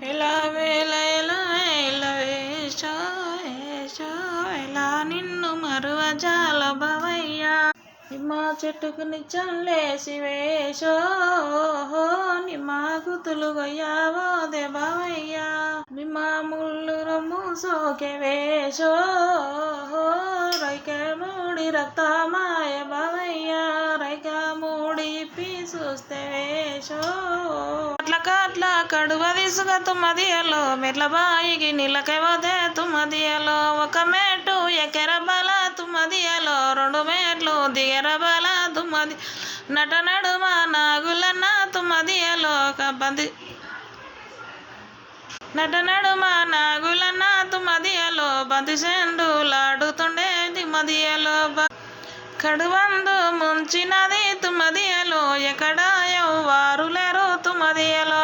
ఎలా వేళ ఎలా వేషో వేషో ఎలా నిన్ను మరువజాల భవయ్యా నిమ్మ చెట్టుకు నిచ్చం లేసి వేషో నిమ్మ గుతులు గొయ్యావో దే భవయ్యా నిమ్మ ముళ్ళు రొమ్ము సోకే వేషో రైకే మూడి రక్తమాయ భవయ్యా రైక మూడి ఇప్పి చూస్తే వేషో కాట్ల కడువ తీసుక తుమ్మదియలో మెట్ల బాయికి నీళ్ళకే పోతే తుమ్మదియలో ఒక మేటు ఎకెర బల తుమ్మదియలో 2 మేట్లు దిగెర బల తుమ్మది నట నడుమ నాగులన్న తుమ్మదియలో బంది నట నడుమ నాగులన్న తుమ్మదియలో బంతి చెండులాడుతుండే తుమ్మదియలో కడువందు ముంచినది తుమ్మదియలో ఎక్కడ ఎవ్వారు లేరు తుమ్మదియలో